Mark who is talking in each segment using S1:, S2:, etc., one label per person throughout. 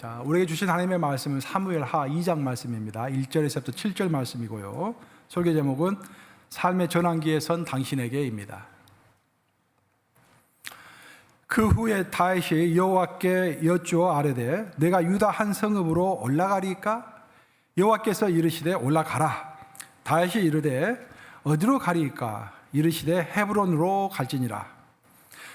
S1: 자, 우리에게 주신 하나님의 말씀은 사무엘하 2장 말씀입니다. 1절에서부터 7절 말씀이고요. 설교 제목은 삶의 전환기에 선 당신에게입니다. 그 후에 다윗이 여호와께 여쭈어 아뢰되 내가 유다 한 성읍으로 올라가리까? 여호와께서 이르시되 올라가라. 다윗이 이르되 어디로 가리까? 이르시되 헤브론으로 갈지니라.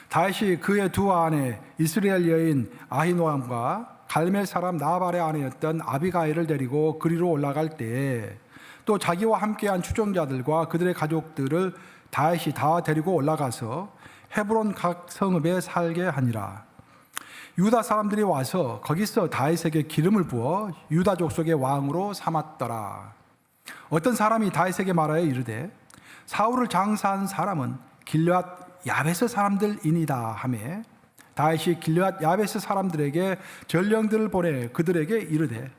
S1: 다윗이 그의 두 아내 이스라엘 여인 아히노암과 갈멜 사람 나발의 아내였던 아비가일을 데리고 그리로 올라갈 때에 또 자기와 함께한 추종자들과 그들의 가족들을 다윗이 다 데리고 올라가서 헤브론 각 성읍에 살게 하니라. 유다 사람들이 와서 거기서 다윗에게 기름을 부어 유다 족속의 왕으로 삼았더라. 어떤 사람이 다윗에게 말하여 이르되 사울을 장사한 사람은 길앗 야베스 사람들이니이다 하매 다윗이 길앗 야베스 사람들에게 전령들을 보내 그들에게 이르되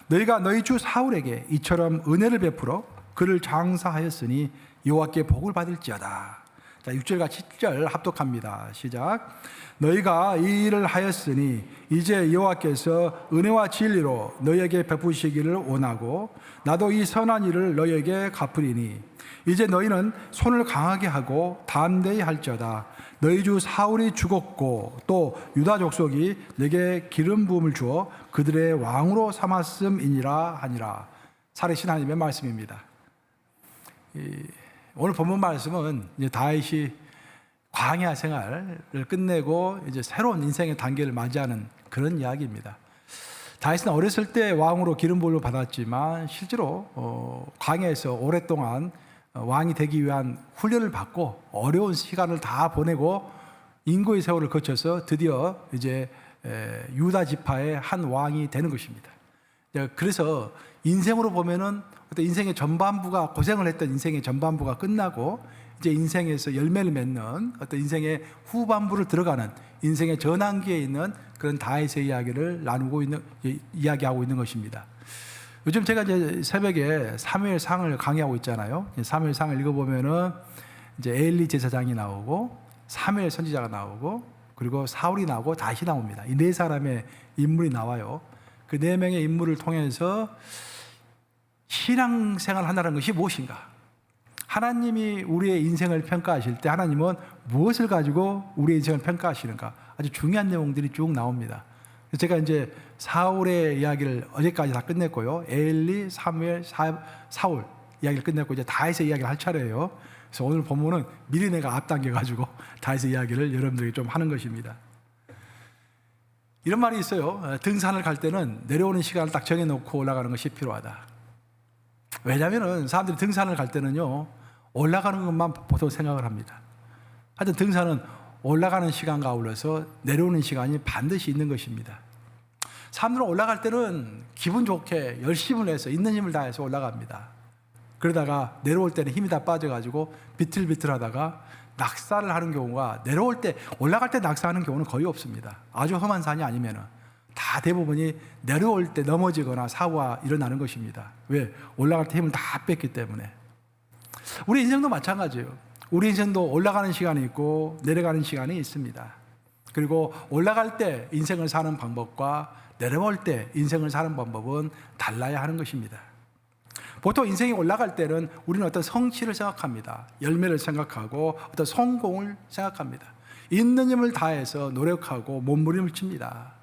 S1: 너희가 너희 주 사울에게 이처럼 은혜를 베풀어 그를 장사하였으니 여호와께 복을 받을지어다. 자, 6절과 7절 합독합니다. 시작. 너희가 이 일을 하였으니 이제 여호와께서 은혜와 진리로 너희에게 베푸시기를 원하고 나도 이 선한 일을 너희에게 갚으리니 이제 너희는 손을 강하게 하고 담대히 할지어다. 너희 주 사울이 죽었고 또 유다 족속이 내게 기름 부음을 주어 그들의 왕으로 삼았음이니라 하니라. 살아계신 하나님의 말씀입니다. 오늘 본문 말씀은 이제 다윗이 광야 생활을 끝내고 이제 새로운 인생의 단계를 맞이하는 그런 이야기입니다. 다윗은 어렸을 때 왕으로 기름 부음을 받았지만 실제로 광야에서 오랫동안 왕이 되기 위한 훈련을 받고 어려운 시간을 다 보내고 인고의 세월을 거쳐서 드디어 이제 유다 지파의 한 왕이 되는 것입니다. 그래서 인생으로 보면은 어떤 인생의 전반부가 고생을 했던 인생의 전반부가 끝나고 이제 인생에서 열매를 맺는 어떤 인생의 후반부를 들어가는 인생의 전환기에 있는 그런 다윗의 이야기를 이야기하고 있는 것입니다. 요즘 제가 이제 새벽에 사무엘상을 강의하고 있잖아요. 사무엘상을 읽어보면은 이제 에일리 제사장이 나오고 사무엘 선지자가 나오고 그리고 사울이 나오고 다윗이 나옵니다. 이 네 사람의 인물이 나와요. 그 네 명의 인물을 통해서 신앙생활 한다는 것이 무엇인가? 하나님이 우리의 인생을 평가하실 때 하나님은 무엇을 가지고 우리의 인생을 평가하시는가? 아주 중요한 내용들이 쭉 나옵니다. 제가 이제 사울의 이야기를 어제까지 다 끝냈고요. 에일리, 사무엘, 사울 이야기를 끝냈고 이제 다윗의 이야기를 할 차례예요. 그래서 오늘 본문은 미리 내가 앞당겨가지고 다윗의 이야기를 여러분들에게 좀 하는 것입니다. 이런 말이 있어요. 등산을 갈 때는 내려오는 시간을 딱 정해놓고 올라가는 것이 필요하다. 왜냐하면 사람들이 등산을 갈 때는요 올라가는 것만 보통 생각을 합니다. 하여튼 등산은 올라가는 시간과 아울러서 내려오는 시간이 반드시 있는 것입니다. 사람들은 올라갈 때는 기분 좋게 열심을 해서 있는 힘을 다해서 올라갑니다. 그러다가 내려올 때는 힘이 다 빠져가지고 비틀비틀하다가 낙사를 하는 경우가 내려올 때 올라갈 때 낙사하는 경우는 거의 없습니다. 아주 험한 산이 아니면은 다 대부분이 내려올 때 넘어지거나 사고가 일어나는 것입니다. 왜? 올라갈 때 힘을 다 뺐기 때문에. 우리 인생도 마찬가지예요. 우리 인생도 올라가는 시간이 있고 내려가는 시간이 있습니다. 그리고 올라갈 때 인생을 사는 방법과 내려올 때 인생을 사는 방법은 달라야 하는 것입니다. 보통 인생이 올라갈 때는 우리는 어떤 성취를 생각합니다. 열매를 생각하고 어떤 성공을 생각합니다. 있는 힘을 다해서 노력하고 몸부림을 칩니다.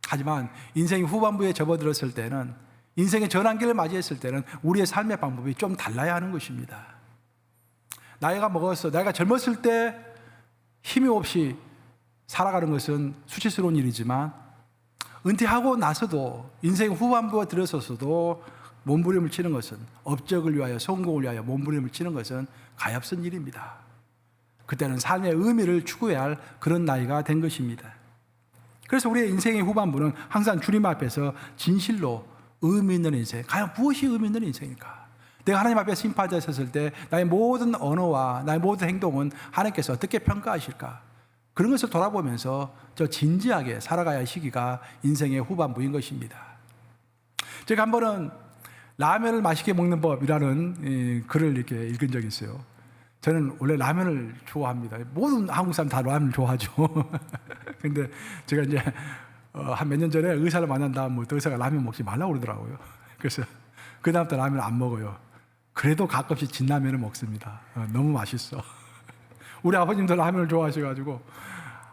S1: 하지만 인생이 후반부에 접어들었을 때는 인생의 전환기를 맞이했을 때는 우리의 삶의 방법이 좀 달라야 하는 것입니다. 나이가 먹어서 나이가 젊었을 때 힘이 없이 살아가는 것은 수치스러운 일이지만 은퇴하고 나서도 인생 후반부에 들어서서도 몸부림을 치는 것은 업적을 위하여 성공을 위하여 몸부림을 치는 것은 가엾은 일입니다. 그때는 삶의 의미를 추구해야 할 그런 나이가 된 것입니다. 그래서 우리의 인생의 후반부는 항상 주님 앞에서 진실로 의미 있는 인생, 과연 무엇이 의미 있는 인생일까? 내가 하나님 앞에 심판자에 섰을 때 나의 모든 언어와 나의 모든 행동은 하나님께서 어떻게 평가하실까? 그런 것을 돌아보면서 저 진지하게 살아가야 할 시기가 인생의 후반부인 것입니다. 제가 한 번은 라면을 맛있게 먹는 법이라는 글을 이렇게 읽은 적이 있어요. 저는 원래 라면을 좋아합니다. 모든 한국 사람 다 라면을 좋아하죠. 근데 제가 이제 한 몇 년 전에 의사를 만난 다음부터 의사가 라면 먹지 말라고 그러더라고요. 그래서 그다음부터 라면을 안 먹어요. 그래도 가끔씩 진라면을 먹습니다. 너무 맛있어. 우리 아버님도 라면을 좋아하셔가지고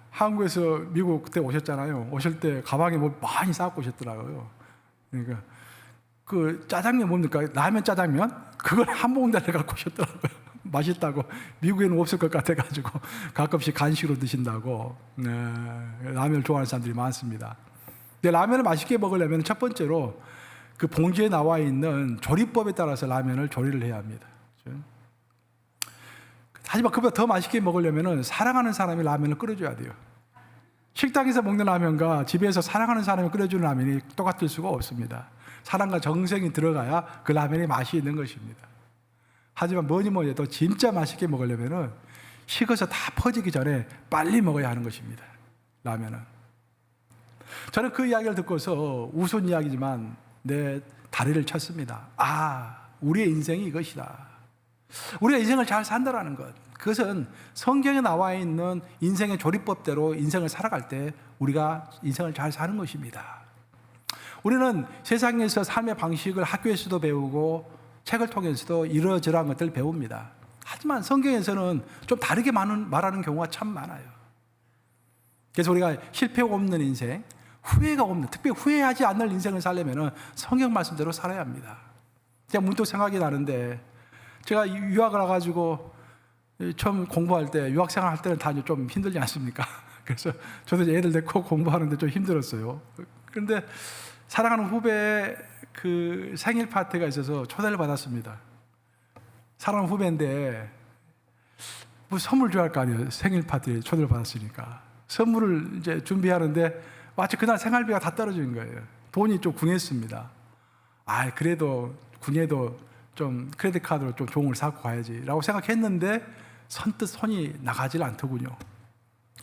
S1: 한국에서 미국 그때 오셨잖아요. 오실 때 가방에 뭐 많이 싸고 오셨더라고요. 그러니까 그 짜장면 뭡니까? 라면 짜장면? 그걸 한 봉다를 갖고 오셨더라고요. 맛있다고. 미국에는 없을 것 같아가지고 가끔씩 간식으로 드신다고. 라면을 좋아하는 사람들이 많습니다. 근데 라면을 맛있게 먹으려면 첫 번째로 그 봉지에 나와 있는 조리법에 따라서 라면을 조리를 해야 합니다. 하지만 그보다 더 맛있게 먹으려면 사랑하는 사람이 라면을 끓여줘야 돼요. 식당에서 먹는 라면과 집에서 사랑하는 사람이 끓여주는 라면이 똑같을 수가 없습니다. 사랑과 정성이 들어가야 그 라면의 맛이 있는 것입니다. 하지만 뭐니 해도 진짜 맛있게 먹으려면 식어서 다 퍼지기 전에 빨리 먹어야 하는 것입니다. 라면은. 저는 그 이야기를 듣고서 우스운 이야기지만 내 다리를 쳤습니다. 우리의 인생이 이것이다. 우리가 인생을 잘 산다라는 것. 그것은 성경에 나와 있는 인생의 조리법대로 인생을 살아갈 때 우리가 인생을 잘 사는 것입니다. 우리는 세상에서 삶의 방식을 학교에서도 배우고 책을 통해서도 이러저러한 것들을 배웁니다. 하지만 성경에서는 좀 다르게 말하는 경우가 참 많아요. 그래서 우리가 실패가 없는 인생, 후회가 없는, 특별히 후회하지 않는 인생을 살려면 성경 말씀대로 살아야 합니다. 제가 문득 생각이 나는데 제가 유학을 와가지고 처음 공부할 때, 유학생활 할 때는 다 좀 힘들지 않습니까? 그래서 저도 애들 데리고 공부하는데 좀 힘들었어요. 그런데 사랑하는 후배의 그 생일 파티가 있어서 초대를 받았습니다. 사랑하는 후배인데 뭐 선물 줘야 할 거 아니에요. 생일 파티에 초대를 받았으니까. 선물을 이제 준비하는데 마치 그날 생활비가 다 떨어진 거예요. 돈이 좀 궁했습니다. 그래도 궁해도 좀 크레딧 카드로 좀 종을 사고 가야지라고 생각했는데 선뜻 손이 나가질 않더군요.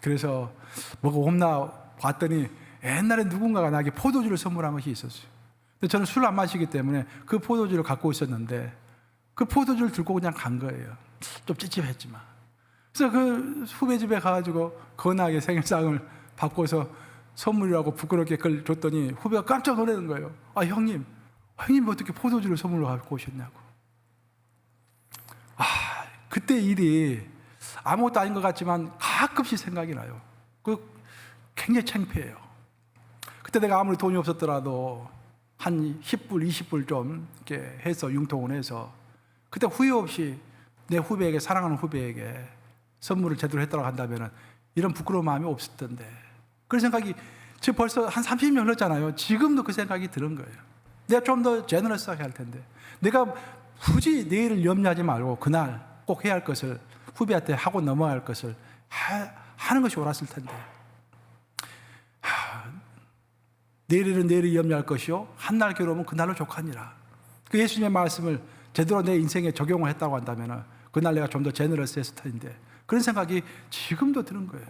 S1: 그래서 뭐가 없나 봤더니 옛날에 누군가가 나에게 포도주를 선물한 것이 있었어요. 근데 저는 술을 안 마시기 때문에 그 포도주를 갖고 있었는데 그 포도주를 들고 그냥 간 거예요. 좀 찝찝했지만. 그래서 그 후배 집에 가가지고 건하게 생일상을 바꿔서 선물이라고 부끄럽게 그걸 줬더니 후배가 깜짝 놀라는 거예요. 형님 어떻게 포도주를 선물로 갖고 오셨냐고. 그때 일이 아무것도 아닌 것 같지만 가끔씩 생각이 나요. 굉장히 창피해요. 그때 내가 아무리 돈이 없었더라도 한 10불, 20불 좀 이렇게 해서 융통을 해서 그때 후회 없이 내 후배에게, 사랑하는 후배에게 선물을 제대로 했다고 한다면 이런 부끄러운 마음이 없을 텐데. 그런 생각이 지금 벌써 한 30년 흘렀잖아요. 지금도 그 생각이 드는 거예요. 내가 좀 더 제너러스하게 할 텐데. 내가 굳이 내일을 염려하지 말고 그날 꼭 해야 할 것을 후배한테 하고 넘어야 할 것을 하는 것이 옳았을 텐데. 내일은 내일이 염려할 것이요 한날 괴로우면 그날로 족하니라. 그 예수님의 말씀을 제대로 내 인생에 적용을 했다고 한다면 그날 내가 좀 더 제너러스 했을 텐데. 그런 생각이 지금도 드는 거예요.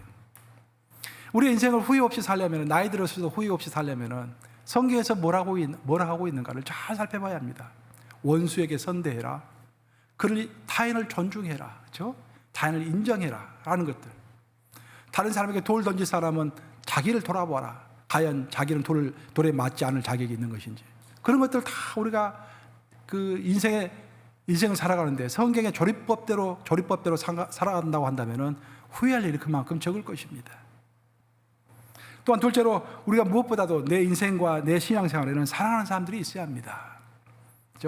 S1: 우리 인생을 후회 없이 살려면, 나이 들어서도 후회 없이 살려면 성경에서 뭘 하고 있는가를 잘 살펴봐야 합니다. 원수에게 선대해라. 타인을 존중해라. 그렇죠? 타인을 인정해라. 라는 것들. 다른 사람에게 돌 던질 사람은 자기를 돌아보아라. 과연 자기는 돌에 맞지 않을 자격이 있는 것인지. 그런 것들 다 우리가 그 인생을 살아가는데 성경의 조리법대로 살아간다고 한다면 후회할 일이 그만큼 적을 것입니다. 또한 둘째로 우리가 무엇보다도 내 인생과 내 신앙생활에는 사랑하는 사람들이 있어야 합니다.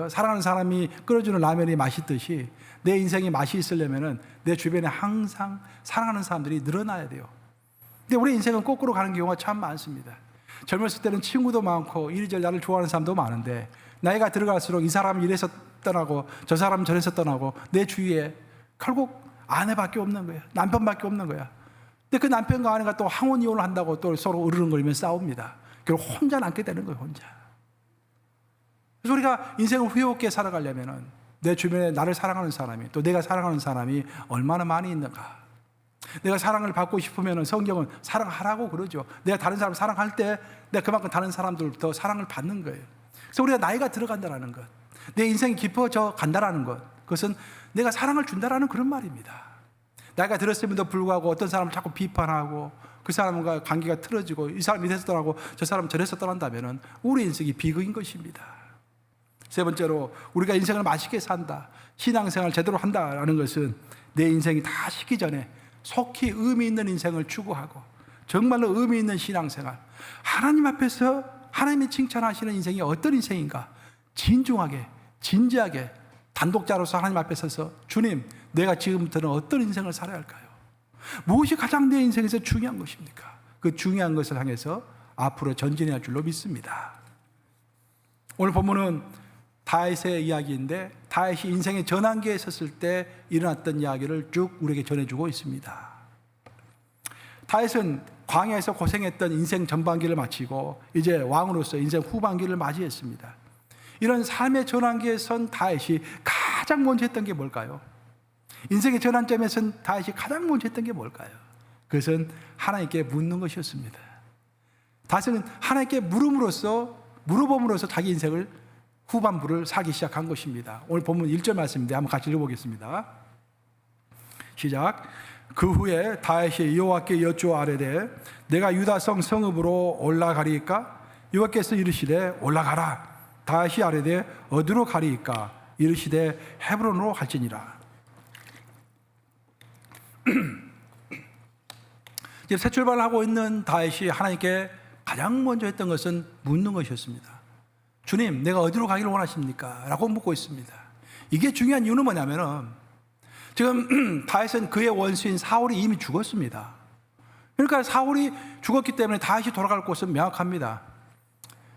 S1: 사랑하는 사람이 끓여주는 라면이 맛있듯이 내 인생이 맛이 있으려면 내 주변에 항상 사랑하는 사람들이 늘어나야 돼요. 근데 우리 인생은 거꾸로 가는 경우가 참 많습니다. 젊었을 때는 친구도 많고 이리저리 나를 좋아하는 사람도 많은데 나이가 들어갈수록 이 사람은 이래서 떠나고 저 사람은 저래서 떠나고 내 주위에 결국 아내밖에 없는 거야. 남편밖에 없는 거야. 근데 그 남편과 아내가 또 항혼이혼을 한다고 또 서로 으르렁거리며 싸웁니다. 결국 혼자 남게 되는 거예요. 혼자. 그래서 우리가 인생을 후회 없게 살아가려면 내 주변에 나를 사랑하는 사람이, 또 내가 사랑하는 사람이 얼마나 많이 있는가. 내가 사랑을 받고 싶으면 성경은 사랑하라고 그러죠. 내가 다른 사람 사랑할 때 내가 그만큼 다른 사람들부터 사랑을 받는 거예요. 그래서 우리가 나이가 들어간다는 것, 내 인생이 깊어져 간다는 것, 그것은 내가 사랑을 준다라는 그런 말입니다. 나이가 들었음에도 불구하고 어떤 사람을 자꾸 비판하고 그 사람과 관계가 틀어지고 이 사람이 이래서 떠나고 저 사람은 저래서 떠난다면 우리 인생이 비극인 것입니다. 세 번째로 우리가 인생을 맛있게 산다, 신앙생활 제대로 한다라는 것은 내 인생이 다 식기 전에 속히 의미 있는 인생을 추구하고 정말로 의미 있는 신앙생활, 하나님 앞에서 하나님이 칭찬하시는 인생이 어떤 인생인가 진중하게 진지하게 단독자로서 하나님 앞에 서서 주님, 내가 지금부터는 어떤 인생을 살아야 할까요? 무엇이 가장 내 인생에서 중요한 것입니까? 그 중요한 것을 향해서 앞으로 전진해야 할 줄로 믿습니다. 오늘 본문은 다윗의 이야기인데 다윗이 인생의 전환기에 섰을 때 일어났던 이야기를 쭉 우리에게 전해주고 있습니다. 다윗은 광야에서 고생했던 인생 전반기를 마치고 이제 왕으로서 인생 후반기를 맞이했습니다. 이런 삶의 전환기에 선 다윗이 가장 먼저 했던 게 뭘까요? 인생의 전환점에 선 다윗이 가장 먼저 했던 게 뭘까요? 그것은 하나님께 묻는 것이었습니다. 다윗은 하나님께 물어봄으로써 자기 인생을 후반부를 살기 시작한 것입니다. 오늘 본문 1절 말씀인데 한번 같이 읽어보겠습니다. 시작. 그 후에 다윗이 여호와께 여쭈아뢰되 내가 유다성 성읍으로 올라가리이까? 여호와께서 이르시되 올라가라. 다윗이 아뢰되 어디로 가리이까? 이르시되 헤브론으로 갈지니라. 이제 새 출발을 하고 있는 다윗이 하나님께 가장 먼저 했던 것은 묻는 것이었습니다. 주님, 내가 어디로 가기를 원하십니까? 라고 묻고 있습니다. 이게 중요한 이유는 뭐냐면은 지금 다윗은 그의 원수인 사울이 이미 죽었습니다. 그러니까 사울이 죽었기 때문에 다윗이 돌아갈 곳은 명확합니다.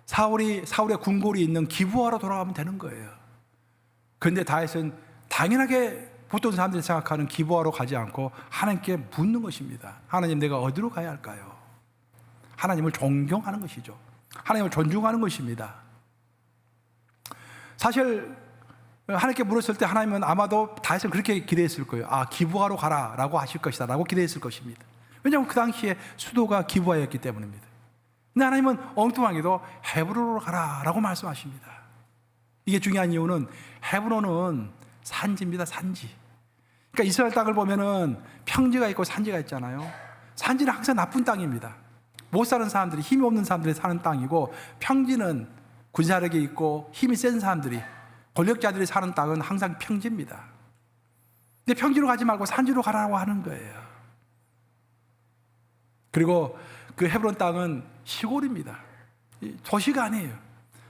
S1: 사울의 궁궐이 있는 기브아로 돌아가면 되는 거예요. 그런데 다윗은 당연하게 보통 사람들이 생각하는 기브아로 가지 않고 하나님께 묻는 것입니다. 하나님, 내가 어디로 가야 할까요? 하나님을 존경하는 것이죠. 하나님을 존중하는 것입니다. 사실 하나님께 물었을 때 하나님은 아마도 다윗은 그렇게 기대했을 거예요. 아, 기브아로 가라라고 하실 것이다 라고 기대했을 것입니다. 왜냐하면 그 당시에 수도가 기브아였기 때문입니다. 근데 하나님은 엉뚱하게도 헤브론으로 가라라고 말씀하십니다. 이게 중요한 이유는 헤브론은 산지입니다. 산지. 그러니까 이스라엘 땅을 보면은 평지가 있고 산지가 있잖아요. 산지는 항상 나쁜 땅입니다. 못 사는 사람들이, 힘이 없는 사람들이 사는 땅이고, 평지는 군사력이 있고 힘이 센 사람들이, 권력자들이 사는 땅은 항상 평지입니다. 근데 평지로 가지 말고 산지로 가라고 하는 거예요. 그리고 그 헤브론 땅은 시골입니다. 도시가 아니에요.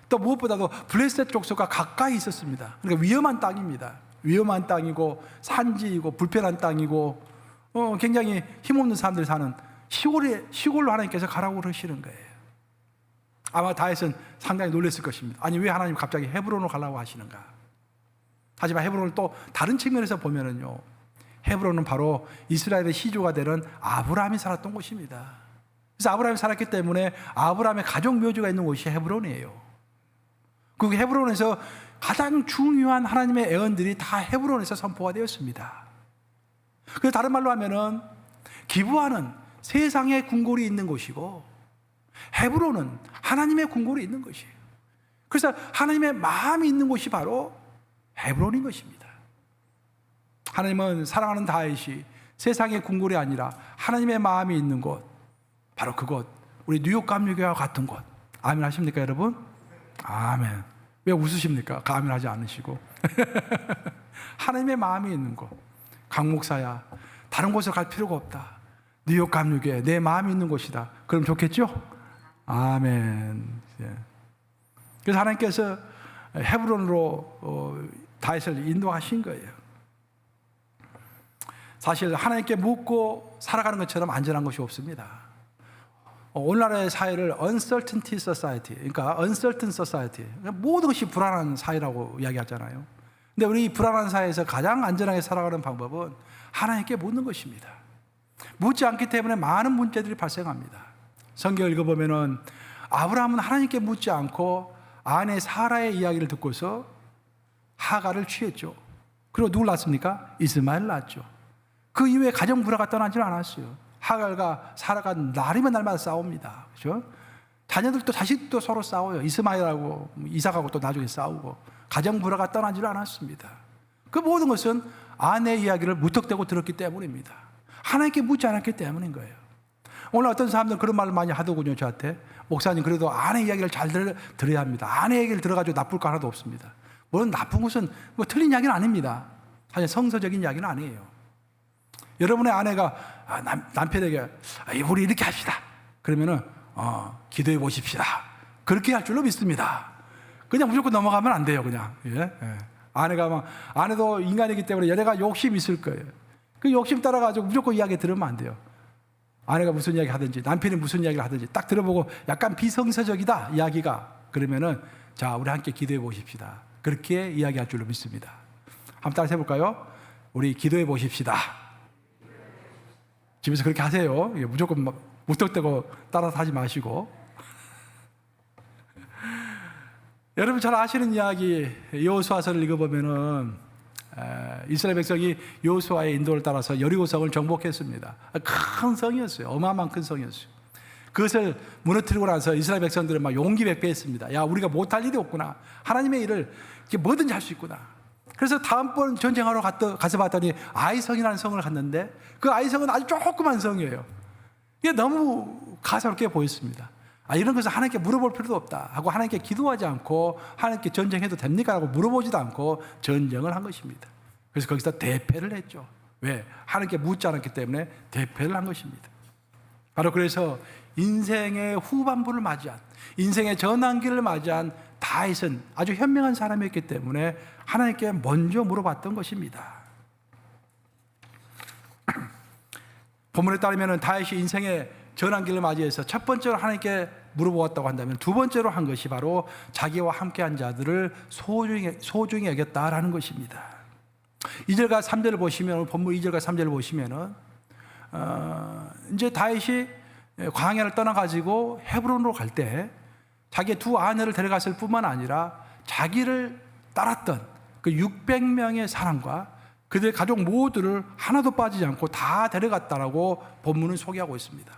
S1: 또 무엇보다도 블레셋 족속과 가까이 있었습니다. 그러니까 위험한 땅입니다. 위험한 땅이고 산지이고 불편한 땅이고 굉장히 힘없는 사람들이 사는 시골로 하나님께서 가라고 그러시는 거예요. 아마 다윗은 상당히 놀랐을 것입니다. 아니, 왜 하나님 갑자기 헤브론으로 가려고 하시는가? 하지만 헤브론을 또 다른 측면에서 보면은요, 헤브론은 바로 이스라엘의 시조가 되는 아브라함이 살았던 곳입니다. 그래서 아브라함이 살았기 때문에 아브라함의 가족 묘지가 있는 곳이 헤브론이에요. 그 헤브론에서 가장 중요한 하나님의 애언들이 다 헤브론에서 선포가 되었습니다. 그래서 다른 말로 하면은 기브아는 세상의 궁궐이 있는 곳이고 헤브론은 하나님의 궁궐이 있는 것이에요. 그래서 하나님의 마음이 있는 곳이 바로 헤브론인 것입니다. 하나님은 사랑하는 다윗이 세상의 궁궐이 아니라 하나님의 마음이 있는 곳, 바로 그곳, 우리 뉴욕 감리교회와 같은 곳. 아멘 하십니까, 여러분? 아멘. 왜 웃으십니까? 아멘 하지 않으시고. 하나님의 마음이 있는 곳. 강 목사야, 다른 곳에 갈 필요가 없다. 뉴욕 감리교회, 내 마음이 있는 곳이다. 그럼 좋겠죠? 아멘. 그래서 하나님께서 헤브론으로 다윗을 인도하신 거예요. 사실 하나님께 묻고 살아가는 것처럼 안전한 것이 없습니다. 오늘날의 사회를 uncertainty society, 그러니까 uncertain society, 모든 것이 불안한 사회라고 이야기하잖아요. 근데 우리 불안한 사회에서 가장 안전하게 살아가는 방법은 하나님께 묻는 것입니다. 묻지 않기 때문에 많은 문제들이 발생합니다. 성경을 읽어보면은 아브라함은 하나님께 묻지 않고 아내 사라의 이야기를 듣고서 하가를 취했죠. 그리고 누굴 낳습니까? 이스마엘을 낳았죠. 그 이후에 가정 불화가 떠나지는 않았어요. 하갈과 사라가 날이면 날마다 싸웁니다. 그렇죠? 자녀들도 자식도 서로 싸워요. 이스마엘하고 이삭하고 또 나중에 싸우고 가정 불화가 떠나지는 않았습니다. 그 모든 것은 아내의 이야기를 무턱대고 들었기 때문입니다. 하나님께 묻지 않았기 때문인 거예요. 오늘 어떤 사람들은 그런 말을 많이 하더군요, 저한테. 목사님, 그래도 아내 이야기를 잘 들어야 합니다. 아내 얘기를 들어가지고 나쁠 거 하나도 없습니다. 물론 나쁜 것은 뭐 틀린 이야기는 아닙니다. 사실 성서적인 이야기는 아니에요. 여러분의 아내가 남편에게 우리 이렇게 합시다. 그러면은 기도해 보십시다. 그렇게 할 줄로 믿습니다. 그냥 무조건 넘어가면 안 돼요, 그냥. 예? 아내도 인간이기 때문에 얘네가 욕심이 있을 거예요. 그 욕심 따라가지고 무조건 이야기 들으면 안 돼요. 아내가 무슨 이야기 하든지 남편이 무슨 이야기를 하든지 딱 들어보고 약간 비성서적이다 이야기가, 그러면은 자, 우리 함께 기도해 보십시다. 그렇게 이야기할 줄로 믿습니다. 한번 따라서 해볼까요? 우리 기도해 보십시다. 집에서 그렇게 하세요. 무조건 막 무턱대고 따라서 하지 마시고. 여러분 잘 아시는 이야기, 여호수아서를 읽어보면은 이스라엘 백성이 여호수아의 인도를 따라서 여리고성을 정복했습니다. 큰 성이었어요. 어마어마한 큰 성이었어요. 그것을 무너뜨리고 나서 이스라엘 백성들은 막 용기백배했습니다. 야, 우리가 못할 일이 없구나. 하나님의 일을 뭐든지 할 수 있구나. 그래서 다음번 전쟁하러 가서 봤더니 아이성이라는 성을 갔는데 그 아이성은 아주 조그만 성이에요. 이게 너무 가소롭게 보였습니다. 이런 것을 하나님께 물어볼 필요도 없다 하고 하나님께 기도하지 않고 하나님께 전쟁해도 됩니까? 라고 물어보지도 않고 전쟁을 한 것입니다. 그래서 거기서 대패를 했죠. 왜? 하나님께 묻지 않았기 때문에 대패를 한 것입니다. 바로 그래서 인생의 후반부를 맞이한, 인생의 전환기를 맞이한 다윗은 아주 현명한 사람이었기 때문에 하나님께 먼저 물어봤던 것입니다. 본문에 따르면 다윗이 인생의 전환기를 맞이해서 첫 번째로 하나님께 물어보았다고 한다면 두 번째로 한 것이 바로 자기와 함께한 자들을 소중히 여겼다라는 것입니다. 2절과 3절을 보시면, 오늘 본문 2절과 3절을 보시면은 이제 다윗이 광야를 떠나가지고 헤브론으로 갈 때 자기의 두 아내를 데려갔을 뿐만 아니라 자기를 따랐던 그 600명의 사람과 그들의 가족 모두를 하나도 빠지지 않고 다 데려갔다라고 본문은 소개하고 있습니다.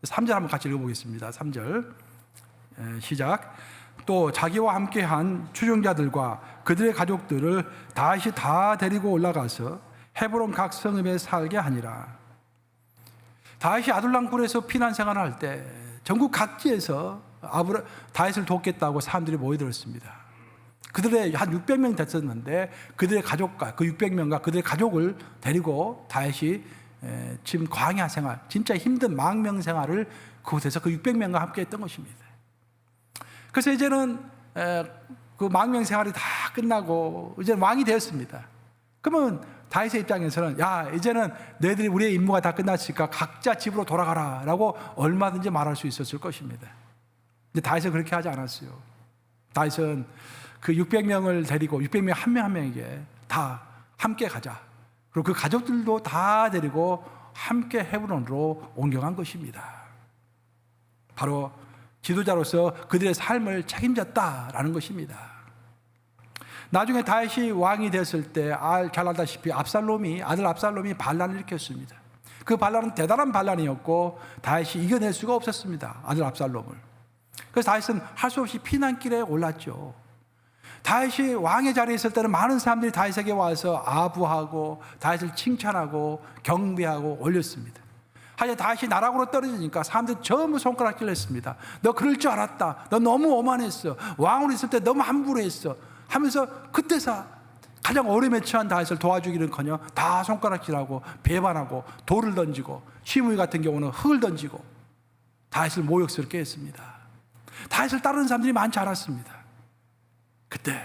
S1: 3절 한번 같이 읽어보겠습니다. 3절 시작. 또 자기와 함께한 추종자들과 그들의 가족들을 다시 다 데리고 올라가서 헤브론 각 성읍에 살게 하니라. 다윗이 아둘람 굴에서 피난 생활을 할 때 전국 각지에서 다윗을 돕겠다고 사람들이 모여들었습니다. 그들의 한 600명 됐었는데 그들의 가족과 그 600명과 그들의 가족을 데리고 다윗이 지금 광야 생활, 진짜 힘든 망명 생활을 그곳에서 그 600명과 함께 했던 것입니다. 그래서 이제는 그 망명 생활이 다 끝나고 이제 왕이 되었습니다. 그러면 다윗의 입장에서는 야, 이제는 너희들이 우리의 임무가 다 끝났으니까 각자 집으로 돌아가라 라고 얼마든지 말할 수 있었을 것입니다. 근데 다윗은 그렇게 하지 않았어요. 다윗은 그 600명을 데리고 600명 한 명 한 명에게 다 함께 가자. 그리고 그 가족들도 다 데리고 함께 헤브론으로 옮겨간 것입니다. 바로 지도자로서 그들의 삶을 책임졌다라는 것입니다. 나중에 다윗이 왕이 됐을 때 잘 알다시피 아들 압살롬이 반란을 일으켰습니다. 그 반란은 대단한 반란이었고 다윗이 이겨낼 수가 없었습니다. 아들 압살롬을. 그래서 다윗은 할 수 없이 피난길에 올랐죠. 다윗이 왕의 자리에 있을 때는 많은 사람들이 다윗에게 와서 아부하고 다윗을 칭찬하고 경배하고 올렸습니다. 하지만 다윗이 나락으로 떨어지니까 사람들이 전부 손가락질을 했습니다. 너 그럴 줄 알았다. 너 너무 오만했어. 왕으로 있을 때 너무 함부로 했어. 하면서 그때서 가장 어려움에 처한 다윗을 도와주기는커녕 다 손가락질하고 배반하고 돌을 던지고 시므이 같은 경우는 흙을 던지고 다윗을 모욕스럽게 했습니다. 다윗을 따르는 사람들이 많지 않았습니다. 그때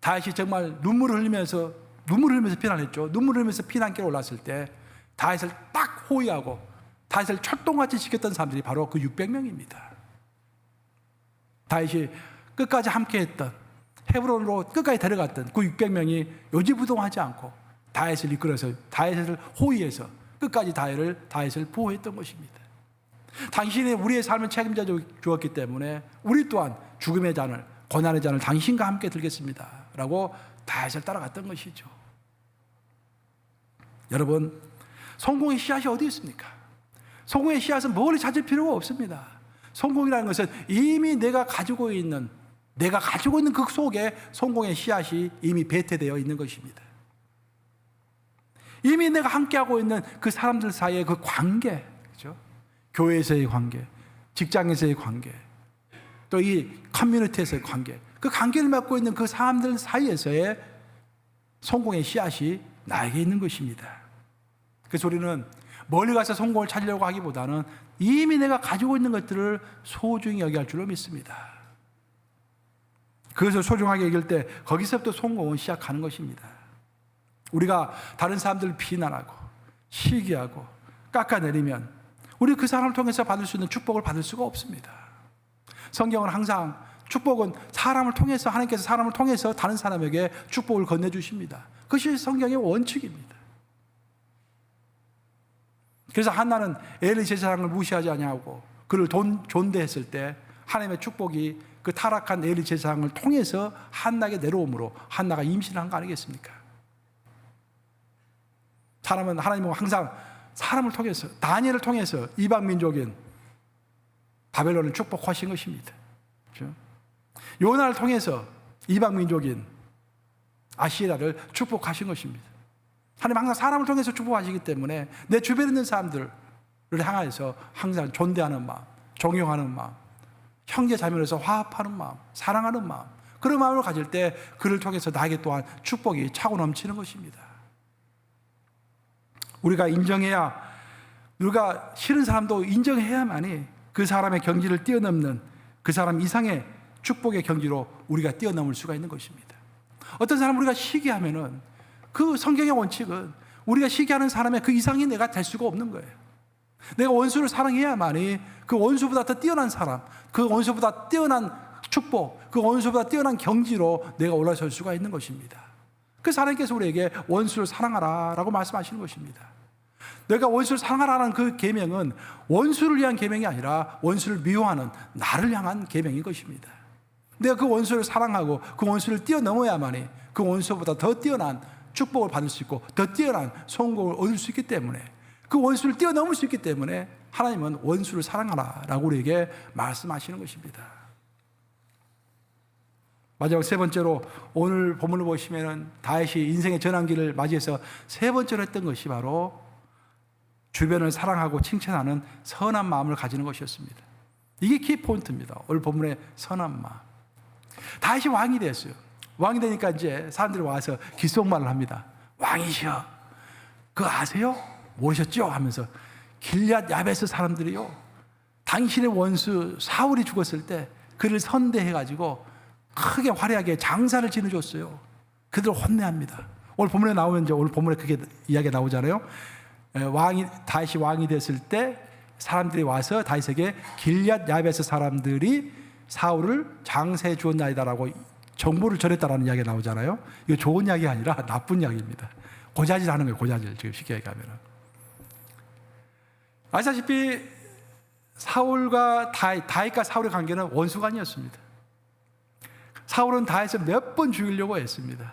S1: 다윗이 정말 눈물을 흘리면서 피난했죠. 눈물을 흘리면서 피난길에 올랐을 때 다윗을 딱 호위하고 다윗을 철동같이 지켰던 사람들이 바로 그 600명입니다. 다윗이 끝까지 함께했던 헤브론으로 끝까지 데려갔던 그 600명이 요지부동하지 않고 다윗을 이끌어서 다윗을 호위해서 끝까지 다윗을 보호했던 것입니다. 당신이 우리의 삶을 책임져 주었기 때문에 우리 또한 죽음의 잔을, 고난의 잔을 당신과 함께 들겠습니다 라고 다윗을 따라갔던 것이죠. 여러분, 성공의 씨앗이 어디 있습니까? 성공의 씨앗은 멀리 찾을 필요가 없습니다. 성공이라는 것은 이미 내가 가지고 있는 그 속에 성공의 씨앗이 이미 배태되어 있는 것입니다. 이미 내가 함께하고 있는 그 사람들 사이의 그 관계, 그렇죠? 교회에서의 관계, 직장에서의 관계, 또 이 커뮤니티에서의 관계, 그 관계를 맺고 있는 그 사람들 사이에서의 성공의 씨앗이 나에게 있는 것입니다. 그래서 우리는 멀리 가서 성공을 찾으려고 하기보다는 이미 내가 가지고 있는 것들을 소중히 여겨야 할 줄로 믿습니다. 그것을 소중하게 여길 때 거기서부터 성공은 시작하는 것입니다. 우리가 다른 사람들을 비난하고 시기하고 깎아내리면 우리 그 사람을 통해서 받을 수 있는 축복을 받을 수가 없습니다. 성경은 항상 축복은 사람을 통해서, 하나님께서 사람을 통해서 다른 사람에게 축복을 건네주십니다. 그것이 성경의 원칙입니다. 그래서 한나는 엘리 제사장을 무시하지 아니하고 그를 존대했을 때 하나님의 축복이 그 타락한 엘리 제사장을 통해서 한나에게 내려오므로 한나가 임신을 한 거 아니겠습니까? 사람은 하나님은 항상 사람을 통해서, 다니엘을 통해서 이방 민족인 바벨론을 축복하신 것입니다. 그렇죠? 요나를 통해서 이방 민족인 아시리아를 축복하신 것입니다. 하나님 항상 사람을 통해서 축복하시기 때문에 내 주변에 있는 사람들을 향해서 항상 존대하는 마음, 존경하는 마음, 형제 자매로서 화합하는 마음, 사랑하는 마음, 그런 마음을 가질 때 그를 통해서 나에게 또한 축복이 차고 넘치는 것입니다. 우리가 인정해야, 우리가 싫은 사람도 인정해야만이 그 사람의 경지를 뛰어넘는 그 사람 이상의 축복의 경지로 우리가 뛰어넘을 수가 있는 것입니다. 어떤 사람 우리가 시기하면은 그 성경의 원칙은 우리가 시기하는 사람의 그 이상이 내가 될 수가 없는 거예요. 내가 원수를 사랑해야만이 그 원수보다 더 뛰어난 사람, 그 원수보다 뛰어난 축복, 그 원수보다 뛰어난 경지로 내가 올라설 수가 있는 것입니다. 그래서 하나님께서 우리에게 원수를 사랑하라 라고 말씀하시는 것입니다. 내가 원수를 사랑하라는 그 계명은 원수를 위한 계명이 아니라 원수를 미워하는 나를 향한 계명인 것입니다. 내가 그 원수를 사랑하고 그 원수를 뛰어넘어야만이 그 원수보다 더 뛰어난 축복을 받을 수 있고 더 뛰어난 성공을 얻을 수 있기 때문에, 그 원수를 뛰어넘을 수 있기 때문에 하나님은 원수를 사랑하라 라고 우리에게 말씀하시는 것입니다. 마지막 세 번째로 오늘 본문을 보시면 다윗이 인생의 전환기를 맞이해서 세 번째로 했던 것이 바로 주변을 사랑하고 칭찬하는 선한 마음을 가지는 것이었습니다. 이게 키포인트입니다. 오늘 본문의 선한 마음. 다윗이 왕이 됐어요. 왕이 되니까 이제 사람들이 와서 귓속말을 합니다. 왕이시여, 그거 아세요? 모르셨죠? 하면서 길앗 야베스 사람들이요, 당신의 원수 사울이 죽었을 때 그를 선대해가지고 크게 화려하게 장사를 지내줬어요. 그들을 혼내합니다. 오늘 본문에 나오면 이제 오늘 본문에 그게 이야기가 나오잖아요. 다윗이 왕이 됐을 때 사람들이 와서 다윗에게 길앗 야베스 사람들이 사울을 장사해 주었나이다라고 정보를 전했다라는 이야기가 나오잖아요. 이거 좋은 이야기가 아니라 나쁜 이야기입니다. 고자질 하는 거예요. 고자질. 지금 쉽게 얘기하면. 아시다시피 사울과 다윗과 사울의 관계는 원수관이었습니다. 사울은 다윗을 몇 번 죽이려고 했습니다.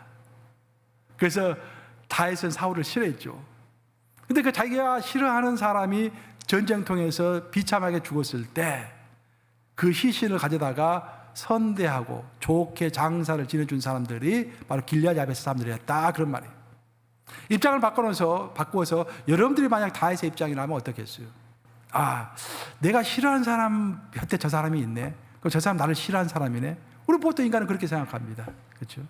S1: 그래서 다윗은 사울을 싫어했죠. 근데 그 자기가 싫어하는 사람이 전쟁통에서 비참하게 죽었을 때 그 시신을 가져다가 선대하고 좋게 장사를 지내준 사람들이 바로 길앗 야베스 사람들이었다, 그런 말이에요. 입장을 바꾸어서 여러분들이 만약 다윗의 입장이라면 어떻겠어요? 아, 내가 싫어하는 사람 곁에 저 사람이 있네. 그럼 저 사람 나를 싫어하는 사람이네. 우리 보통 인간은 그렇게 생각합니다. 그렇죠?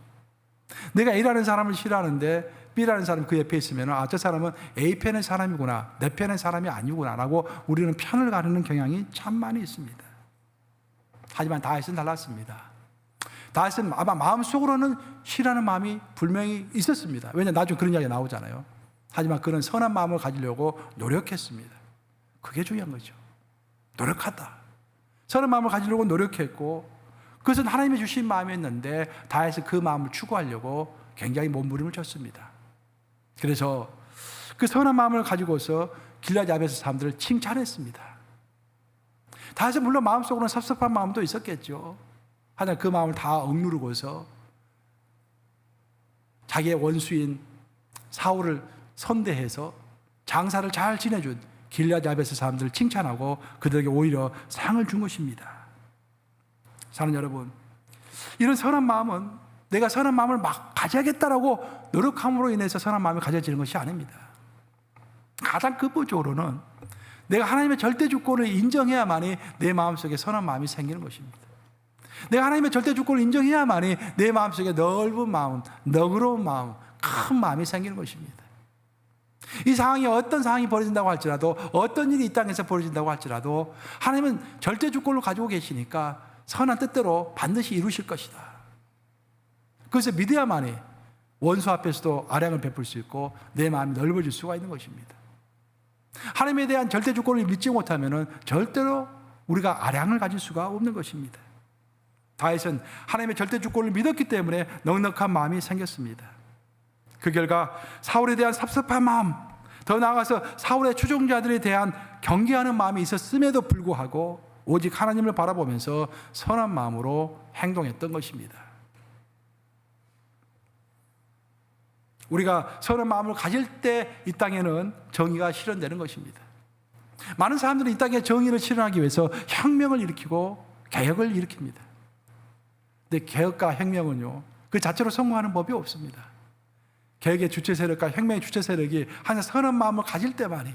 S1: 내가 A라는 사람을 싫어하는데 B라는 사람이 그 옆에 있으면 아, 저 사람은 A 편의 사람이구나, 내 편의 사람이 아니구나 라고 우리는 편을 가르는 경향이 참 많이 있습니다. 하지만 다윗은 달랐습니다. 다윗은 아마 마음속으로는 싫어하는 마음이 분명히 있었습니다. 왜냐하면 나중에 그런 이야기가 나오잖아요. 하지만 그는 선한 마음을 가지려고 노력했습니다. 그게 중요한 거죠. 노력하다. 선한 마음을 가지려고 노력했고, 그것은 하나님이 주신 마음이었는데 다윗은 그 마음을 추구하려고 굉장히 몸부림을 쳤습니다. 그래서 그 선한 마음을 가지고서 길앗 야베스 사람들을 칭찬했습니다. 다윗은 물론 마음속으로는 섭섭한 마음도 있었겠죠. 하지만 그 마음을 다 억누르고서 자기의 원수인 사울을 선대해서 장사를 잘 지내준 길앗 야베스 사람들을 칭찬하고 그들에게 오히려 상을 준 것입니다. 사랑하는 여러분, 이런 선한 마음은 내가 선한 마음을 막 가져야겠다라고 노력함으로 인해서 선한 마음이 가져지는 것이 아닙니다. 가장 근본적으로는 내가 하나님의 절대 주권을 인정해야만이 내 마음속에 선한 마음이 생기는 것입니다. 내가 하나님의 절대 주권을 인정해야만이 내 마음속에 넓은 마음, 너그러운 마음, 큰 마음이 생기는 것입니다. 이 상황이 어떤 상황이 벌어진다고 할지라도, 어떤 일이 이 땅에서 벌어진다고 할지라도 하나님은 절대 주권을 가지고 계시니까 선한 뜻대로 반드시 이루실 것이다. 그래서 믿어야만이 원수 앞에서도 아량을 베풀 수 있고 내 마음이 넓어질 수가 있는 것입니다. 하나님에 대한 절대 주권을 믿지 못하면 절대로 우리가 아량을 가질 수가 없는 것입니다. 다윗은 하나님의 절대 주권을 믿었기 때문에 넉넉한 마음이 생겼습니다. 그 결과 사울에 대한 섭섭한 마음, 더 나아가서 사울의 추종자들에 대한 경계하는 마음이 있었음에도 불구하고 오직 하나님을 바라보면서 선한 마음으로 행동했던 것입니다. 우리가 선한 마음을 가질 때 이 땅에는 정의가 실현되는 것입니다. 많은 사람들은 이 땅에 정의를 실현하기 위해서 혁명을 일으키고 개혁을 일으킵니다. 근데 개혁과 혁명은요, 그 자체로 성공하는 법이 없습니다. 개혁의 주체 세력과 혁명의 주체 세력이 항상 선한 마음을 가질 때만이,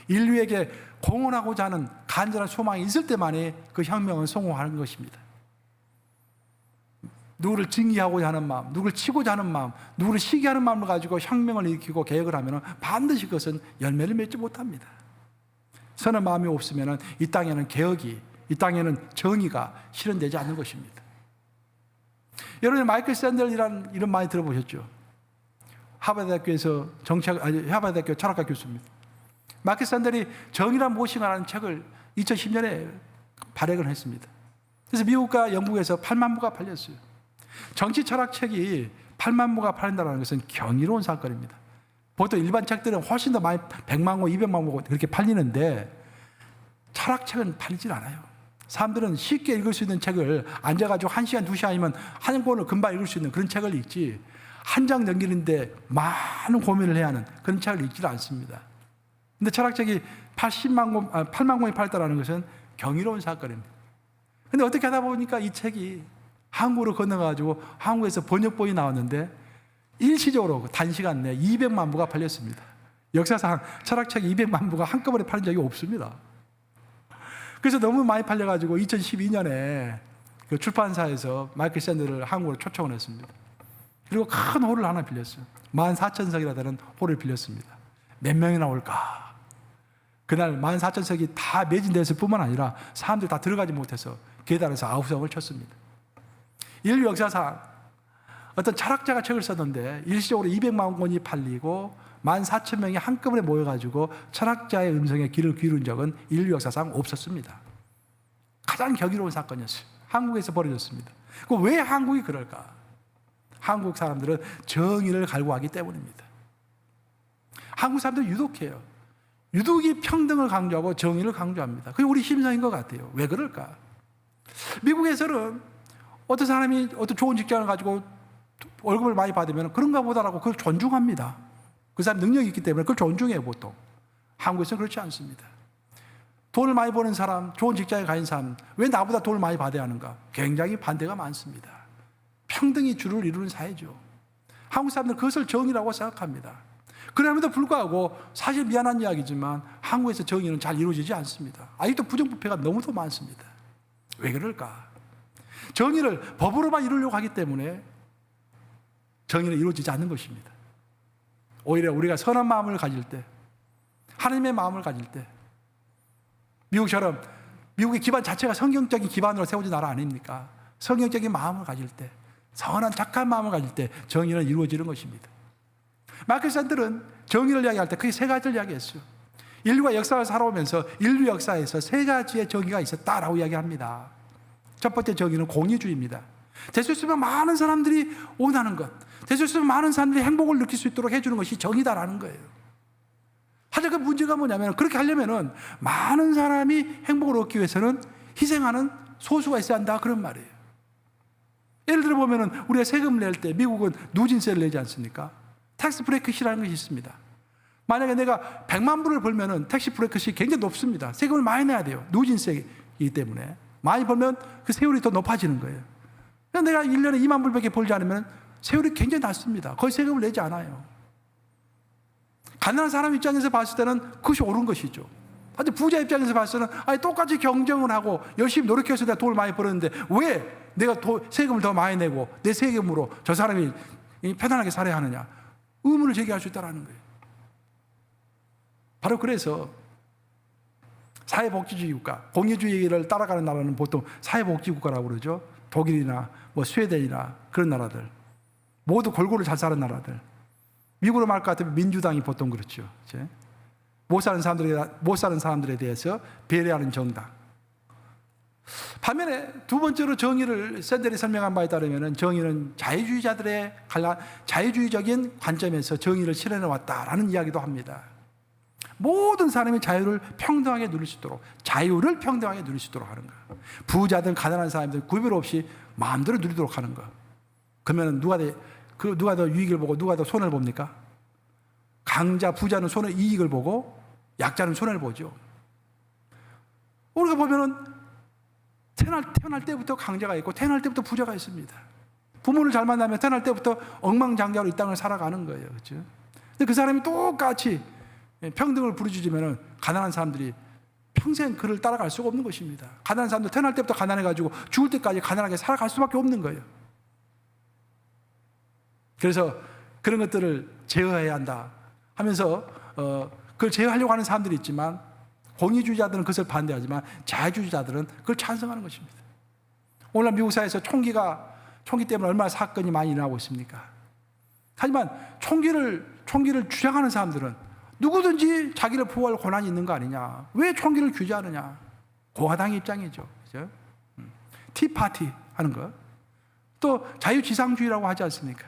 S1: 인류에게 공헌하고자 하는 간절한 소망이 있을 때만이 그 혁명은 성공하는 것입니다. 누구를 징계하고자 하는 마음, 누구를 치고자 하는 마음, 누구를 시기하는 마음을 가지고 혁명을 일으키고 개혁을 하면 반드시 그것은 열매를 맺지 못합니다. 선한 마음이 없으면 이 땅에는 개혁이, 이 땅에는 정의가 실현되지 않는 것입니다. 여러분, 마이클 샌델이라는 이름 많이 들어보셨죠? 하버드대학교에서 하버드대학교 철학과 교수입니다. 마이클 샌델이 정의란 무엇인가라는 책을 2010년에 발행을 했습니다. 그래서 미국과 영국에서 8만 부가 팔렸어요. 정치 철학책이 8만 부가 팔린다는 것은 경이로운 사건입니다. 보통 일반 책들은 훨씬 더 많이 100만 권, 200만 권 그렇게 팔리는데 철학책은 팔리질 않아요. 사람들은 쉽게 읽을 수 있는 책을 앉아가지고 1시간, 2시간이면 한 권을 금방 읽을 수 있는 그런 책을 읽지, 한 장 넘기는데 많은 고민을 해야 하는 그런 책을 읽지를 않습니다. 근데 철학책이 8만 권이 팔렸다는 것은 경이로운 사건입니다. 근데 어떻게 하다 보니까 이 책이 한국으로 건너가지고 한국에서 번역본이 나왔는데 일시적으로 단시간 내에 200만 부가 팔렸습니다. 역사상 철학책이 200만 부가 한꺼번에 팔린 적이 없습니다. 그래서 너무 많이 팔려가지고 2012년에 그 출판사에서 마이클 샌델을 한국으로 초청을 했습니다. 그리고 큰 홀을 하나 빌렸어요. 14,000석이나 되는 홀을 빌렸습니다. 몇 명이나 올까? 그날 14,000석이 다 매진됐을 뿐만 아니라 사람들이 다 들어가지 못해서 계단에서 아우성을 쳤습니다. 인류 역사상 어떤 철학자가 책을 썼는데 일시적으로 200만 권이 팔리고 14,000명이 한꺼번에 모여가지고 철학자의 음성에 귀를 기울인 적은 인류 역사상 없었습니다. 가장 경이로운 사건이었어요. 한국에서 벌어졌습니다. 왜 한국이 그럴까? 한국 사람들은 정의를 갈구하기 때문입니다. 한국 사람들은 유독해요. 유독이 평등을 강조하고 정의를 강조합니다. 그게 우리 심성인 것 같아요. 왜 그럴까? 미국에서는 어떤 사람이 어떤 좋은 직장을 가지고 월급을 많이 받으면 그런가 보다라고 그걸 존중합니다. 그 사람 능력이 있기 때문에 그걸 존중해요, 보통. 한국에서는 그렇지 않습니다. 돈을 많이 버는 사람, 좋은 직장에 가 있는 사람, 왜 나보다 돈을 많이 받아야 하는가? 굉장히 반대가 많습니다. 평등이 주를 이루는 사회죠. 한국 사람들은 그것을 정의라고 생각합니다. 그럼에도 불구하고 사실 미안한 이야기지만 한국에서 정의는 잘 이루어지지 않습니다. 아직도 부정부패가 너무도 많습니다. 왜 그럴까? 정의를 법으로만 이루려고 하기 때문에 정의는 이루어지지 않는 것입니다. 오히려 우리가 선한 마음을 가질 때, 하나님의 마음을 가질 때, 미국처럼 미국의 기반 자체가 성경적인 기반으로 세워진 나라 아닙니까? 성경적인 마음을 가질 때, 선한 착한 마음을 가질 때 정의는 이루어지는 것입니다. 마이클 샌델은 정의를 이야기할 때 크게 세 가지를 이야기했어요. 인류가 역사를 살아오면서 인류 역사에서 세 가지의 정의가 있었다라고 이야기합니다. 첫 번째 정의는 공의주의입니다. 될 수 있으면 많은 사람들이 원하는 것, 될 수 있으면 많은 사람들이 행복을 느낄 수 있도록 해주는 것이 정의다라는 거예요. 하지만 그 문제가 뭐냐면 그렇게 하려면 많은 사람이 행복을 얻기 위해서는 희생하는 소수가 있어야 한다 그런 말이에요. 예를 들어 보면 우리가 세금을 낼 때 미국은 누진세를 내지 않습니까? 텍스 브레이크시라는 것이 있습니다. 만약에 내가 100만 불을 벌면 텍스 브레이크시 굉장히 높습니다. 세금을 많이 내야 돼요. 누진세이기 때문에. 많이 벌면 그 세율이 더 높아지는 거예요. 내가 1년에 2만 불밖에 벌지 않으면 세율이 굉장히 낮습니다. 거의 세금을 내지 않아요. 가난한 사람 입장에서 봤을 때는 그것이 옳은 것이죠. 하여튼 부자 입장에서 봐서는 아니 똑같이 경쟁을 하고 열심히 노력해서 내가 돈을 많이 벌었는데 왜 내가 세금을 더 많이 내고 내 세금으로 저 사람이 편안하게 살아야 하느냐, 의문을 제기할 수 있다는 거예요. 바로 그래서 사회복지주의 국가, 공유주의를 따라가는 나라는 보통 사회복지 국가라고 그러죠. 독일이나 뭐 스웨덴이나 그런 나라들, 모두 골고루 잘 사는 나라들. 미국으로 말할 것 같으면 민주당이 보통 그렇죠. 못 사는 사람들에 대해서 배려하는 정당. 반면에 두 번째로 정의를 샌델이 설명한 바에 따르면 정의는 자유주의적인 관점에서 정의를 실현해 왔다라는 이야기도 합니다. 모든 사람이 자유를 평등하게 누릴 수 있도록, 자유를 평등하게 누릴 수 있도록 하는 것. 부자든 가난한 사람들 구별 없이 마음대로 누리도록 하는 것. 그러면 누가 더 유익을 보고 누가 더 손해를 봅니까? 강자 부자는 이익을 보고 약자는 손해를 보죠. 우리가 보면은 태어날 때부터 강자가 있고 태어날 때부터 부자가 있습니다. 부모를 잘 만나면 태어날 때부터 억망장자로 이 땅을 살아가는 거예요. 그렇죠? 근데 그 사람이 똑같이 평등을 부르짖으면 가난한 사람들이 평생 그를 따라갈 수가 없는 것입니다. 가난한 사람도 태어날 때부터 가난해가지고 죽을 때까지 가난하게 살아갈 수밖에 없는 거예요. 그래서 그런 것들을 제어해야 한다 하면서 그걸 제어하려고 하는 사람들이 있지만 공의주의자들은 그것을 반대하지만 자유주의자들은 그걸 찬성하는 것입니다. 오늘날 미국 사회에서 총기 때문에 얼마나 사건이 많이 일어나고 있습니까? 하지만 총기를 주장하는 사람들은 누구든지 자기를 보호할 권한이 있는 거 아니냐, 왜 총기를 규제하느냐, 공화당의 입장이죠. 그죠? 티파티 하는 거, 또 자유지상주의라고 하지 않습니까?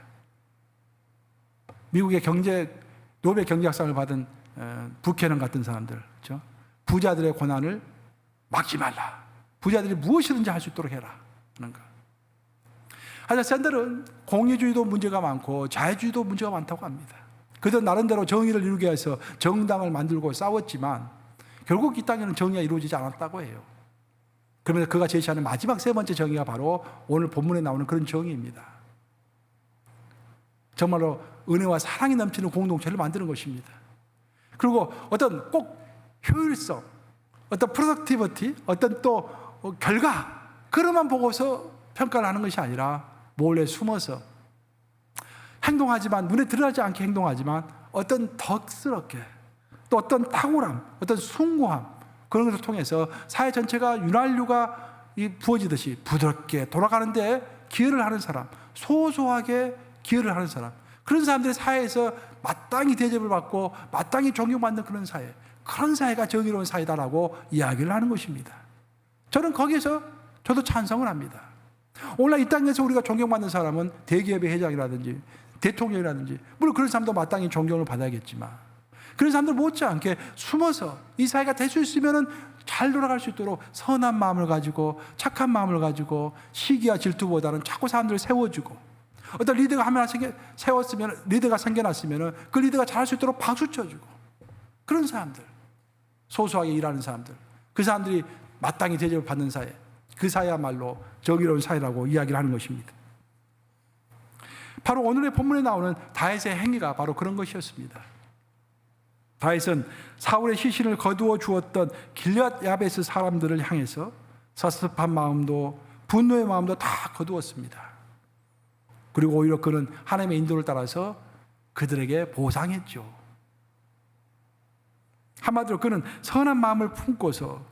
S1: 미국의 노벨 경제학상을 받은 부캐넌 같은 사람들, 그렇죠? 부자들의 권한을 막지 말라, 부자들이 무엇이든지 할 수 있도록 해라 하는 거. 하지만 샌들은 공유주의도 문제가 많고 자유주의도 문제가 많다고 합니다. 그들 나름대로 정의를 이루기 위해서 정당을 만들고 싸웠지만 결국 이 땅에는 정의가 이루어지지 않았다고 해요. 그러면서 그가 제시하는 마지막 세 번째 정의가 바로 오늘 본문에 나오는 그런 정의입니다. 정말로 은혜와 사랑이 넘치는 공동체를 만드는 것입니다. 그리고 어떤 꼭 효율성, 어떤 프로덕티비티, 어떤 또 결과, 그것만 보고서 평가를 하는 것이 아니라 몰래 숨어서 행동하지만, 눈에 드러나지 않게 행동하지만 어떤 덕스럽게, 또 어떤 탁월함, 어떤 숭고함, 그런 것을 통해서 사회 전체가 윤활유가 부어지듯이 부드럽게 돌아가는데 기여를 하는 사람, 소소하게 기여를 하는 사람, 그런 사람들이 사회에서 마땅히 대접을 받고 마땅히 존경받는 그런 사회, 그런 사회가 정의로운 사회다라고 이야기를 하는 것입니다. 저는 거기에서 저도 찬성을 합니다. 오늘날 이 땅에서 우리가 존경받는 사람은 대기업의 회장이라든지 대통령이라든지, 물론 그런 사람도 마땅히 존경을 받아야겠지만 그런 사람들 못지않게 숨어서 이 사회가 될 수 있으면 잘 돌아갈 수 있도록 선한 마음을 가지고 착한 마음을 가지고 시기와 질투보다는 자꾸 사람들을 세워주고, 어떤 리더가 하나 세웠으면, 리더가 생겨났으면 그 리더가 잘할 수 있도록 박수 쳐주고, 그런 사람들, 소소하게 일하는 사람들, 그 사람들이 마땅히 대접을 받는 사회, 그 사회야말로 정의로운 사회라고 이야기를 하는 것입니다. 바로 오늘의 본문에 나오는 다윗의 행위가 바로 그런 것이었습니다. 다윗은 사울의 시신을 거두어 주었던 길앗 야베스 사람들을 향해서 섭섭한 마음도 분노의 마음도 다 거두었습니다. 그리고 오히려 그는 하나님의 인도를 따라서 그들에게 보상했죠. 한마디로 그는 선한 마음을 품고서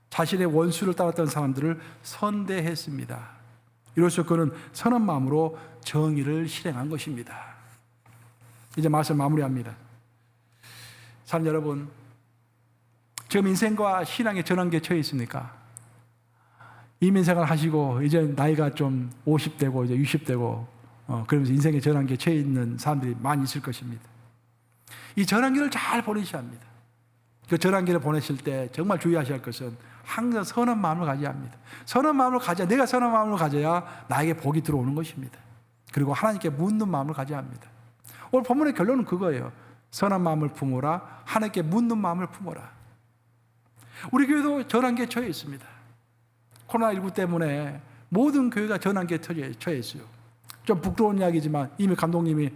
S1: 자신의 원수를 따랐던 사람들을 선대했습니다. 이로써 그는 선한 마음으로 정의를 실행한 것입니다. 이제 말씀 마무리합니다. 사람 여러분, 지금 인생과 신앙의 전환기에 처해 있습니까? 이민생활 하시고 이제 나이가 좀 50대고 이제 60대고 그러면서 인생의 전환기에 처해 있는 사람들이 많이 있을 것입니다. 이 전환기를 잘 보내셔야 합니다. 그 전환기를 보내실 때 정말 주의하셔야 할 것은 항상 선한 마음을 가져야 합니다. 선한 마음을 가져야, 내가 선한 마음을 가져야 나에게 복이 들어오는 것입니다. 그리고 하나님께 묻는 마음을 가져야 합니다. 오늘 본문의 결론은 그거예요. 선한 마음을 품어라, 하나님께 묻는 마음을 품어라. 우리 교회도 전환기에 처해 있습니다. 코로나19 때문에 모든 교회가 전환기에 처해 있어요. 좀 부끄러운 이야기지만 이미 감독님이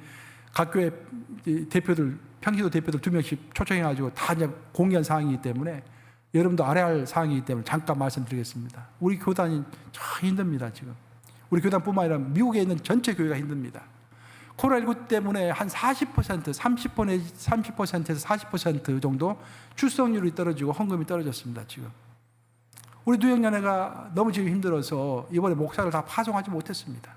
S1: 각 교회 대표들, 평기도 대표들 2명씩 초청해가지고 다 이제 공개한 사항이기 때문에 여러분도 알아야 할 사항이기 때문에 잠깐 말씀드리겠습니다. 우리 교단이 참 힘듭니다, 지금. 우리 교단뿐만 아니라 미국에 있는 전체 교회가 힘듭니다. 코로나19 때문에 한 40%, 30%에서 40% 정도 출석률이 떨어지고 헌금이 떨어졌습니다, 지금. 우리 누역연회가 너무 지금 힘들어서 이번에 목사를 다 파송하지 못했습니다.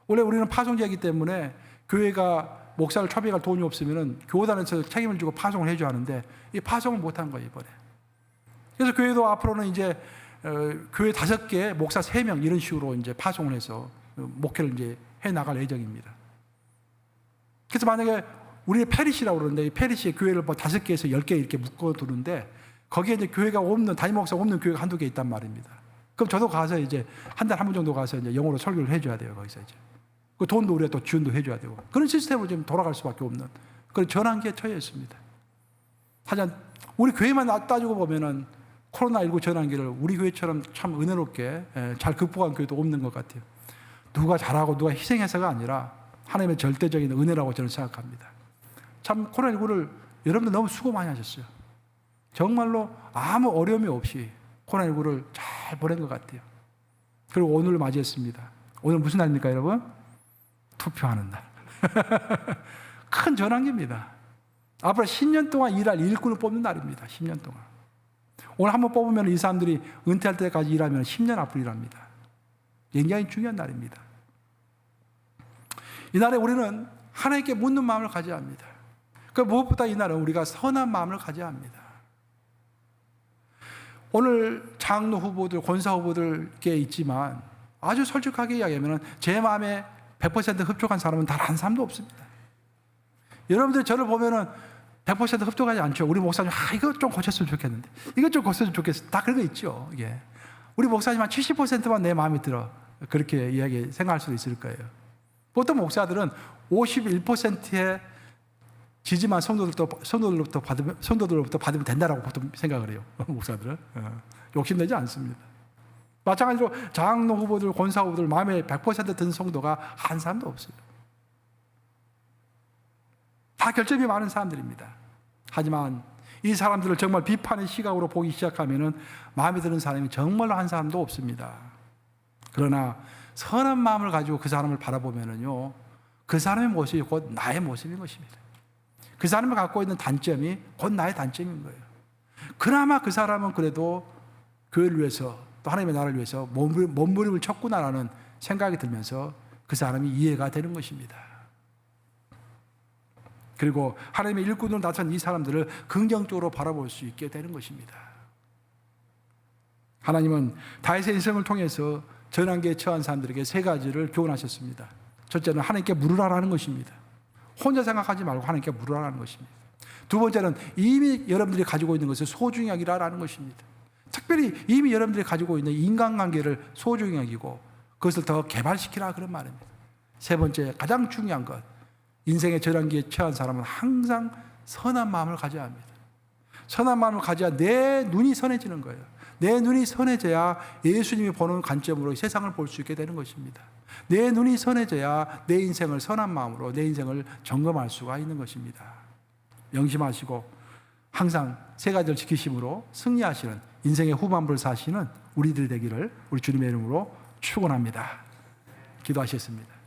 S1: 원래 우리는 파송제이기 때문에 교회가 목사를 초빙할 돈이 없으면 교단에서 책임을 지고 파송을 해줘야 하는데 이 파송을 못한 거예요, 이번에. 그래서 교회도 앞으로는 이제 교회 5개, 목사 3명 이런 식으로 이제 파송을 해서 목회를 이제 해 나갈 예정입니다. 그래서 만약에 우리는 페리시라고 그러는데 이 페리시에 교회를 뭐 5개에서 10개 이렇게 묶어두는데 거기에 이제 교회가 없는, 담임 목사가 없는 교회가 한두 개 있단 말입니다. 그럼 저도 가서 이제 한 달에 한 번 정도 가서 이제 영어로 설교를 해줘야 돼요, 거기서 이제. 그 돈도 우리가 또 지원도 해줘야 되고. 그런 시스템으로 지금 돌아갈 수밖에 없는 그런 전환기에 처해 있습니다. 하지만 우리 교회만 따지고 보면은 코로나19 전환기를 우리 교회처럼 참 은혜롭게 잘 극복한 교회도 없는 것 같아요. 누가 잘하고 누가 희생해서가 아니라 하나님의 절대적인 은혜라고 저는 생각합니다. 참 코로나19를 여러분들 너무 수고 많이 하셨어요. 정말로 아무 어려움이 없이 코로나19를 잘 보낸 것 같아요. 그리고 오늘을 맞이했습니다. 오늘 무슨 날입니까, 여러분? 투표하는 날. 큰 전환기입니다. 앞으로 10년 동안 일할 일꾼을 뽑는 날입니다. 10년 동안. 오늘 한번 뽑으면 이 사람들이 은퇴할 때까지 일하면 10년 앞으로 일합니다. 굉장히 중요한 날입니다. 이 날에 우리는 하나님께 묻는 마음을 가져야 합니다. 그 무엇보다 이 날은 우리가 선한 마음을 가져야 합니다. 오늘 장로 후보들, 권사 후보들께 있지만 아주 솔직하게 이야기하면 제 마음에 100% 흡족한 사람은 단 한 사람도 없습니다. 여러분들 저를 보면은 100% 흡족하지 않죠. 우리 목사님, 이거 좀 고쳤으면 좋겠는데, 이거 좀 고쳤으면 좋겠어. 다 그런 거 있죠. 이게. 우리 목사님 한 70%만 내 마음에 들어. 그렇게 이야기 생각할 수도 있을 거예요. 보통 목사들은 51%의 지지만 성도들로부터 받으면 된다라고 보통 생각을 해요. 목사들은. 욕심내지 않습니다. 마찬가지로 장로 후보들, 권사 후보들 마음에 100% 든 성도가 한 사람도 없어요. 다 결점이 많은 사람들입니다. 하지만 이 사람들을 정말 비판의 시각으로 보기 시작하면은 마음에 드는 사람이 정말로 한 사람도 없습니다. 그러나 선한 마음을 가지고 그 사람을 바라보면은요, 그 사람의 모습이 곧 나의 모습인 것입니다. 그 사람이 갖고 있는 단점이 곧 나의 단점인 거예요. 그나마 그 사람은 그래도 교회를 위해서 또 하나님의 나라를 위해서 몸부림을 쳤구나라는 생각이 들면서 그 사람이 이해가 되는 것입니다. 그리고 하나님의 일꾼으로 나타난 이 사람들을 긍정적으로 바라볼 수 있게 되는 것입니다. 하나님은 다윗의 인생을 통해서 전환기에 처한 사람들에게 3가지를 교훈하셨습니다. 첫째는 하나님께 물으라는 것입니다. 혼자 생각하지 말고 하나님께 물으라는 것입니다. 두 번째는 이미 여러분들이 가지고 있는 것을 소중히 여기라는 것입니다. 특별히 이미 여러분들이 가지고 있는 인간관계를 소중히 여기고 그것을 더 개발시키라, 그런 말입니다. 세 번째, 가장 중요한 것, 인생의 전환기에 처한 사람은 항상 선한 마음을 가져야 합니다. 선한 마음을 가져야 내 눈이 선해지는 거예요. 내 눈이 선해져야 예수님이 보는 관점으로 세상을 볼 수 있게 되는 것입니다. 내 눈이 선해져야 내 인생을 선한 마음으로 내 인생을 점검할 수가 있는 것입니다. 명심하시고 항상 3가지를 지키심으로 승리하시는 인생의 후반부를 사시는 우리들 되기를 우리 주님의 이름으로 축원합니다. 기도하시겠습니다.